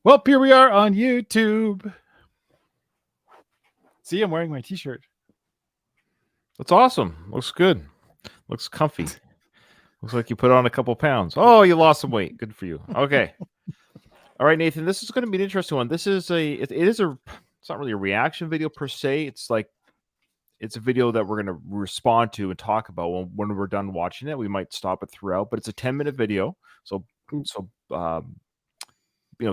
Well, here we are on YouTube. See, I'm wearing my t-shirt. That's awesome. Looks good. Looks comfy. Looks like you put on a couple pounds. Oh, you lost some weight. Good for you. Okay. All right, Nathan. This is going to be an interesting one. This is it's not really a reaction video per se. It's a video that we're going to respond to and talk about when we're done watching it. We might stop it throughout, but it's a 10-minute video. So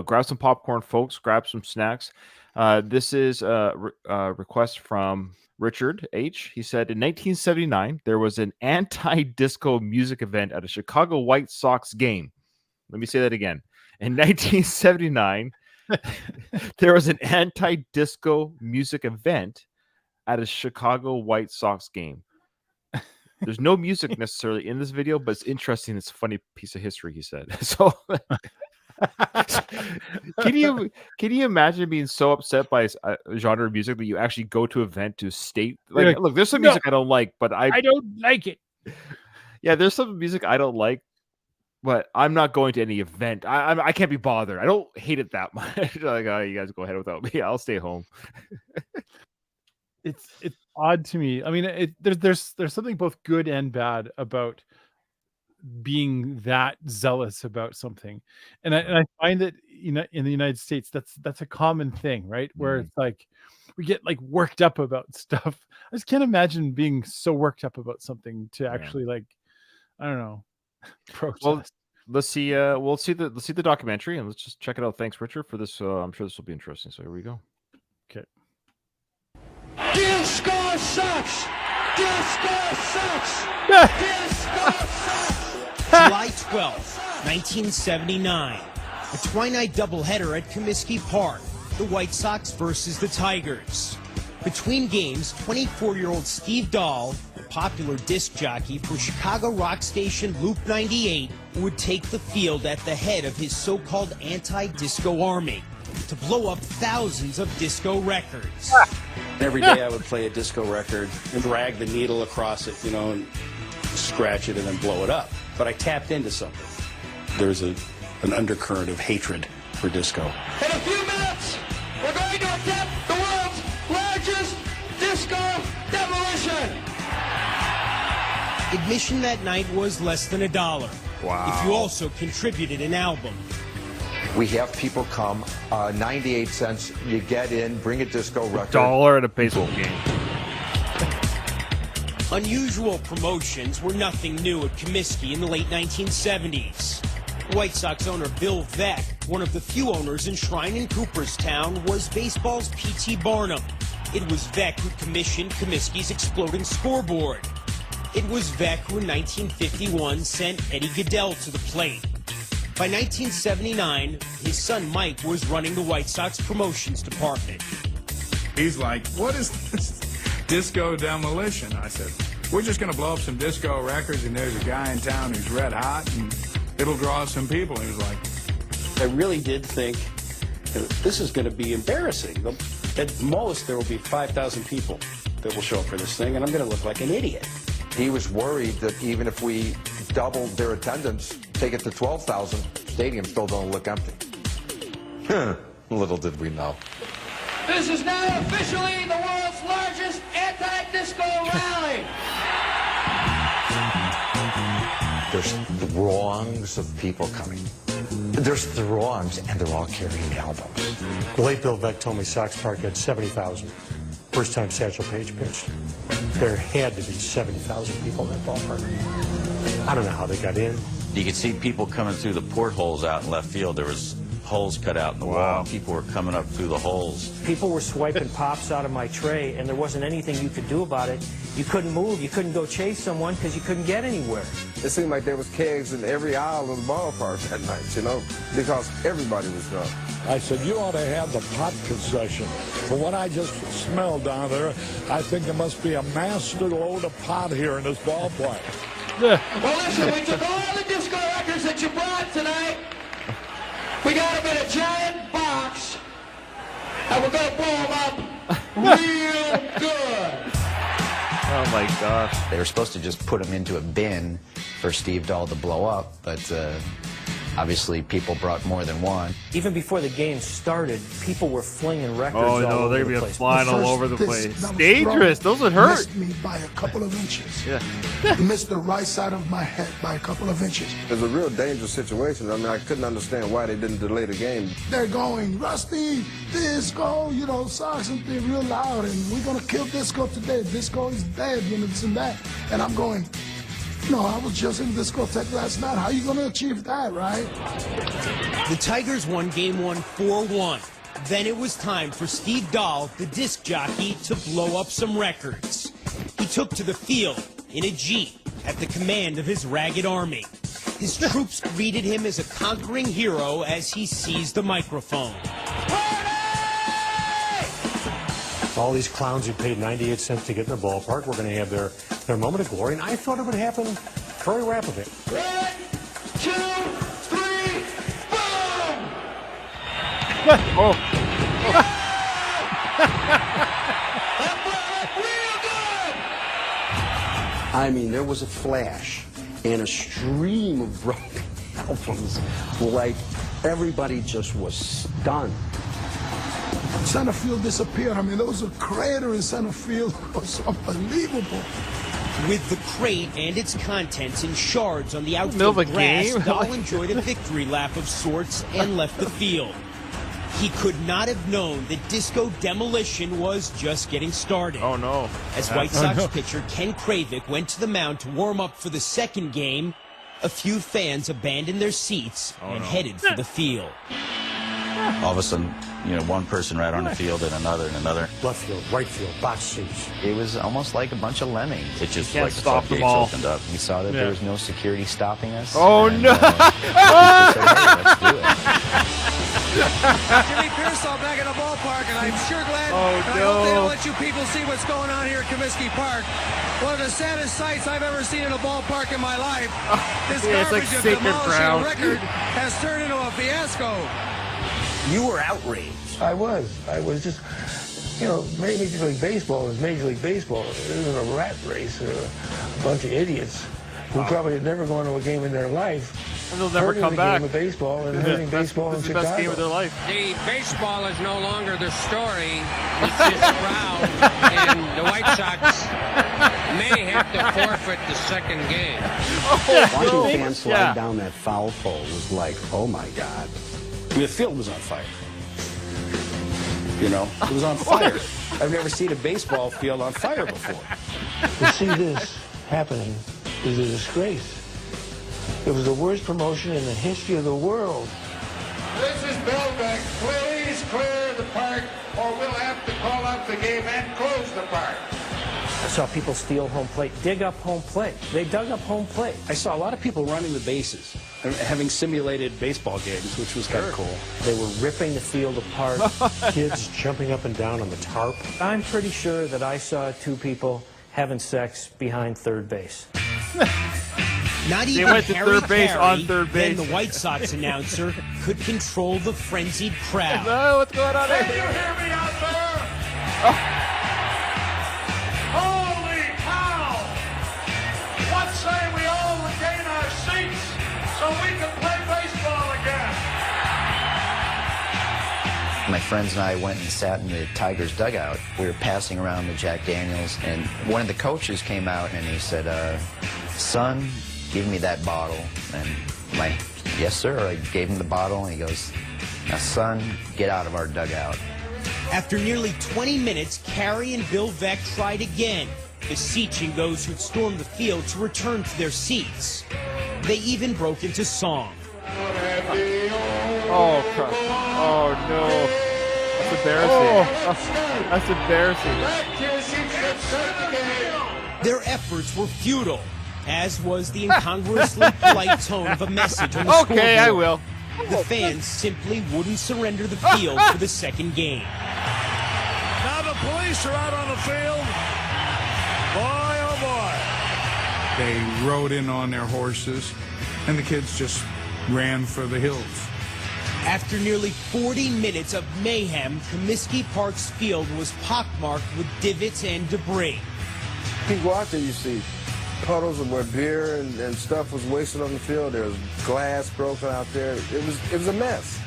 grab some popcorn, folks. Grab some snacks. This is a request from Richard H. He said, in 1979, there was an anti-disco music event at a Chicago White Sox game. Let me say that again. In 1979, there was an anti-disco music event at a Chicago White Sox game. There's no music necessarily in this video, but it's interesting. It's a funny piece of history, he said. So can you imagine being so upset by a genre of music that you actually go to an event to state look, there's some music I don't like, but I don't like it. Yeah, there's some music I don't like, but I'm not going to any event. I can't be bothered. I don't hate it that much. Like, oh, you guys go ahead without me. I'll stay home. It's odd to me. I mean, there's something both good and bad about being that zealous about something, and I find that in the United States that's a common thing, right? Where it's like we get like worked up about stuff. I just can't imagine being so worked up about something to actually like, I don't know, protest. Well, let's see. Let's see the documentary and let's just check it out. Thanks, Richard, for this. I'm sure this will be interesting. So here we go. Okay. Disco sucks. Disco sucks. Disco sucks. July 12th, 1979. A twilight doubleheader at Comiskey Park. The White Sox versus the Tigers. Between games, 24-year-old Steve Dahl, a popular disc jockey for Chicago rock station Loop 98, would take the field at the head of his so-called anti-disco army to blow up thousands of disco records. Every day I would play a disco record and drag the needle across it, and scratch it and then blow it up. But I tapped into something. There's an undercurrent of hatred for disco. In a few minutes, we're going to attempt the world's largest disco demolition. Admission that night was less than $1. Wow. If you also contributed an album. We have people come, 98 cents, you get in, bring a disco record. $1 at a baseball game. Unusual promotions were nothing new at Comiskey in the late 1970s. White Sox owner Bill Veeck, one of the few owners enshrined in Cooperstown, was baseball's P.T. Barnum. It was Veeck who commissioned Comiskey's exploding scoreboard. It was Veeck who in 1951 sent Eddie Goodell to the plate. By 1979, his son Mike was running the White Sox promotions department. He's like, what is this disco demolition? I said, we're just going to blow up some disco records, and there's a guy in town who's red hot, and it'll draw some people. He was like, I really did think this is going to be embarrassing. At most, there will be 5,000 people that will show up for this thing, and I'm going to look like an idiot. He was worried that even if we doubled their attendance, take it to 12,000, stadium still don't look empty. Little did we know. This is now officially the world's largest anti-disco rally. There's throngs of people coming. There's throngs, and they're all carrying albums. The late Bill Veeck told me Sox Park had 70,000. First time Satchel Paige pitched. There had to be 70,000 people in that ballpark. I don't know how they got in. You could see people coming through the portholes out in left field. There was holes cut out in the wall. People were coming up through the holes. People were swiping pops out of my tray, and there wasn't anything you could do about it. You couldn't move. You couldn't go chase someone because you couldn't get anywhere. It seemed like there was kegs in every aisle of the ballpark that night, because everybody was drunk. I said, you ought to have the pot concession. But what I just smelled down there, I think there must be a master load of pot here in this ballpark. Well, listen, we took all the disco records that you brought tonight. We got them in a giant box, and we're going to blow them up real good. Oh, my gosh. They were supposed to just put them into a bin for Steve Dahl to blow up, but Obviously, people brought more than one. Even before the game started, people were flinging records Oh all no, over they're the gonna be place. flying all over the place. Dangerous. Those would hurt. Missed me by a couple of inches. Yeah. Missed the right side of my head by a couple of inches. It's a real dangerous situation. I mean, I couldn't understand why they didn't delay the game. They're going, Rusty, Disco, you know, Sox and they're real loud, and we're gonna kill Disco today. Disco is dead, you know, this and that. And I'm going, no, I was just in discotheque last night. How are you gonna achieve that, right? The Tigers won Game 1 4-1. Then it was time for Steve Dahl, the disc jockey, to blow up some records. He took to the field in a Jeep at the command of his ragged army. His troops greeted him as a conquering hero as he seized the microphone. All these clowns who paid 98 cents to get in the ballpark were going to have their moment of glory, and I thought it would happen very rapidly. 1, 2, 3, boom! Oh. I mean, there was a flash and a stream of broken albums. Like, everybody just was stunned. Center field disappeared. I mean, there was a crater in center field. It was unbelievable. With the crate and its contents in shards on the Middle outfield of a grass, game? Dahl enjoyed a victory lap of sorts and left the field. He could not have known that Disco Demolition was just getting started. Oh no. As White Sox pitcher Ken Kravick went to the mound to warm up for the second game, a few fans abandoned their seats and headed for the field. All of a sudden, you know, one person right on the field and another and another. Left field, right field, box seats. It was almost like a bunch of lemmings. It just Can't like the stop them floodgates all. opened up. We saw that Yeah. there was no security stopping us. Oh, and, no. people said, hey, let's do it. Jimmy Pearsall back at the ballpark, and I'm sure glad. Oh, and I no. hope they don't let you people see what's going on here at Comiskey Park. One of the saddest sights I've ever seen in a ballpark in my life. This Yeah, it's like garbage of sacred demolishing ground. record has turned into a fiasco. You were outraged. I was just, you know, Major League Baseball is Major League Baseball. It isn't a rat race or a bunch of idiots who probably had never gone to a game in their life. And they'll never hurting come the back. game of baseball and This hurting is baseball in the Chicago. best game of their life. The baseball is no longer the story. It's this crowd, and the White Sox may have to forfeit the second game. Watching fans slide down that foul pole was like, oh my God. I mean, the field was on fire. You know, it was on fire. I've never seen a baseball field on fire before. To see this happening is a disgrace. It was the worst promotion in the history of the world. This is Belbeck. Please clear the park, or we'll have to call out the game and close the park. I saw people steal home plate, dig up home plate. They dug up home plate. I saw a lot of people running the bases, having simulated baseball games, which was kind of cool. They were ripping the field apart. Kids jumping up and down on the tarp. I'm pretty sure that I saw two people having sex behind third base. Not They even went to Harry third base Carey, on third then base. the White Sox announcer, could control the frenzied crowd. Oh, what's going on Can here? you hear me out there? Holy cow! What say we all regain our seats so we can play baseball again? My friends and I went and sat in the Tigers dugout. We were passing around the Jack Daniels, and one of the coaches came out and he said, son, give me that bottle. And yes, sir. I gave him the bottle, and he goes, now, son, get out of our dugout. After nearly 20 minutes, Carey and Bill Veeck tried again, beseeching those who'd stormed the field to return to their seats. They even broke into song. Oh, crap. Oh, no. That's embarrassing. That's embarrassing. Their efforts were futile, as was the incongruously polite tone of a message on the scoreboard. Okay, I will. The fans simply wouldn't surrender the field for the second game. Now the police are out on the field. Boy, oh boy. They rode in on their horses, and the kids just ran for the hills. After nearly 40 minutes of mayhem, Comiskey Park's field was pockmarked with divots and debris. You go out there, you see puddles of where beer and stuff was wasted on the field. There was glass broken out there. It was a mess.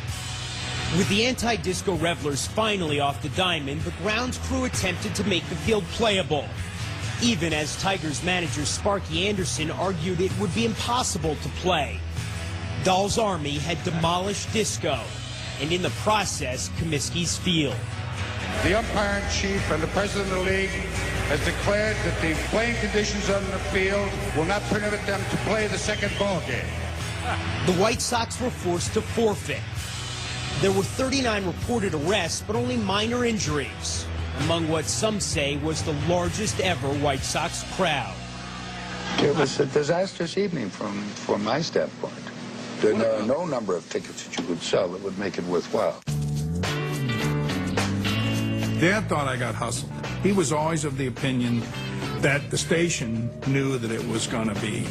With the anti-disco revelers finally off the diamond, the grounds crew attempted to make the field playable. Even as Tigers manager Sparky Anderson argued it would be impossible to play. Dahl's Army had demolished disco, and in the process, Comiskey's field. The umpire-in-chief and the president of the league has declared that the playing conditions on the field will not permit them to play the second ball game. The White Sox were forced to forfeit. There were 39 reported arrests, but only minor injuries, among what some say was the largest ever White Sox crowd. It was a disastrous evening from my standpoint. There are no number of tickets that you could sell that would make it worthwhile. Dad thought I got hustled. He was always of the opinion that the station knew that it was going to be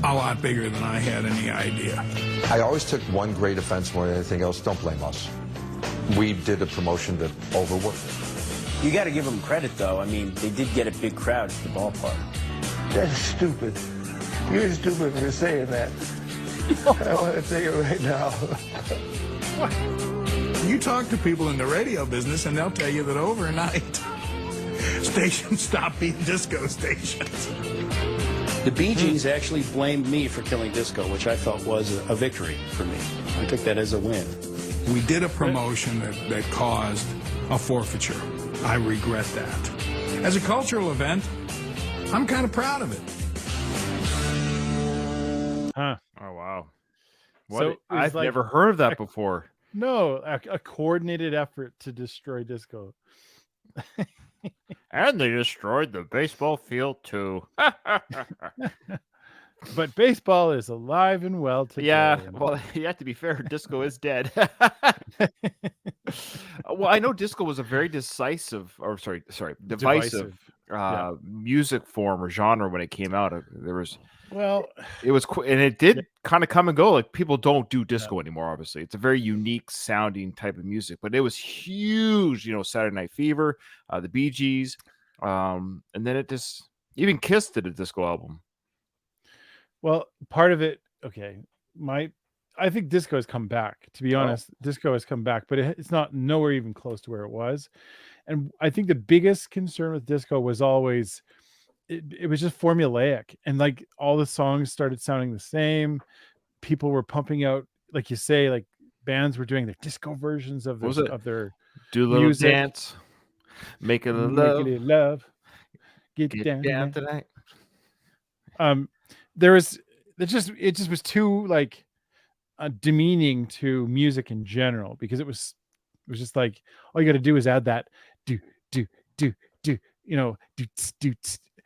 a lot bigger than I had any idea. I always took one great offense more than anything else. Don't blame us. We did a promotion that overworked. You got to give them credit, though. I mean, they did get a big crowd at the ballpark. That's stupid. You're stupid for saying that. I want to tell you right now. You talk to people in the radio business, and they'll tell you that overnight, stations stopped being disco stations. The Bee Gees actually blamed me for killing disco, which I felt was a victory for me. I took that as a win. We did a promotion that caused a forfeiture. I regret that. As a cultural event, I'm kind of proud of it. Huh. Oh, wow. So I've never heard of that before. No, a coordinated effort to destroy disco. And they destroyed the baseball field, too. But baseball is alive and well today. Yeah, well, you have to be fair. Disco is dead. Well, I know disco was a very divisive music form or genre when it came out. There was, it was, and it did kind of come and go. Like people don't do disco anymore. Obviously, it's a very unique sounding type of music, but it was huge. You know, Saturday Night Fever, the Bee Gees, and then it just even Kiss did a disco album. Well, part of it, okay. I think disco has come back. To be honest, disco has come back, but it's not nowhere even close to where it was. And I think the biggest concern with disco was always it was just formulaic, and like all the songs started sounding the same. People were pumping out, like you say, like bands were doing their disco versions of their do a little music. dance, make it a love, get down tonight. It just was too like demeaning to music in general, because it was just like all you got to do is add that do, you know, do.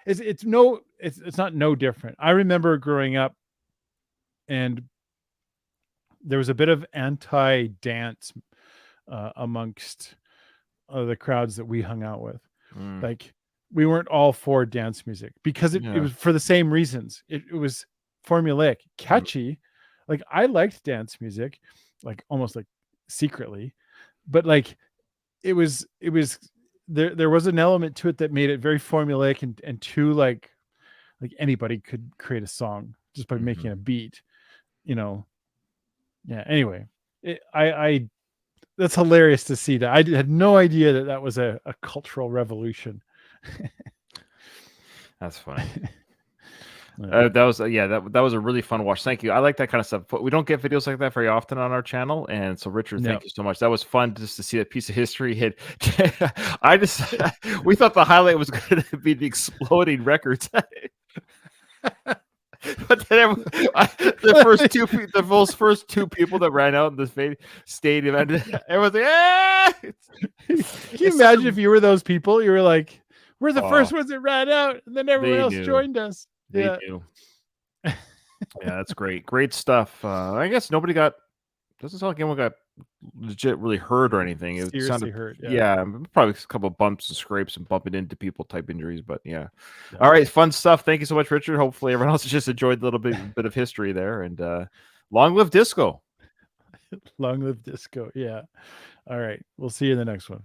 It's not no different. I remember growing up, and there was a bit of anti-dance amongst the crowds that we hung out with. Like we weren't all for dance music because it was for the same reasons. It was formulaic, catchy. Like I liked dance music, like almost like secretly, but like it was there was an element to it that made it very formulaic and too like anybody could create a song just by making a beat, you know. Yeah. Anyway, I that's hilarious to see that. I had no idea that was a cultural revolution. That's funny. That was that was a really fun watch. Thank you. I like that kind of stuff. But we don't get videos like that very often on our channel, and so Richard, thank you so much. That was fun just to see that piece of history hit. We thought the highlight was going to be the exploding records. But then those first two people that ran out in the stadium, and everyone's like, "Ah!" Can you imagine if you were those people? You were like, "We're the first ones that ran out," and then everyone else joined us. They do. Yeah, that's great. Great stuff. I guess doesn't sound like anyone got legit really hurt or anything. It Seriously hurt. Yeah, probably a couple of bumps and scrapes and bumping into people type injuries, but yeah. All right, fun stuff. Thank you so much, Richard. Hopefully everyone else just enjoyed a little bit of history there, and long live disco. Long live disco. Yeah. All right. We'll see you in the next one.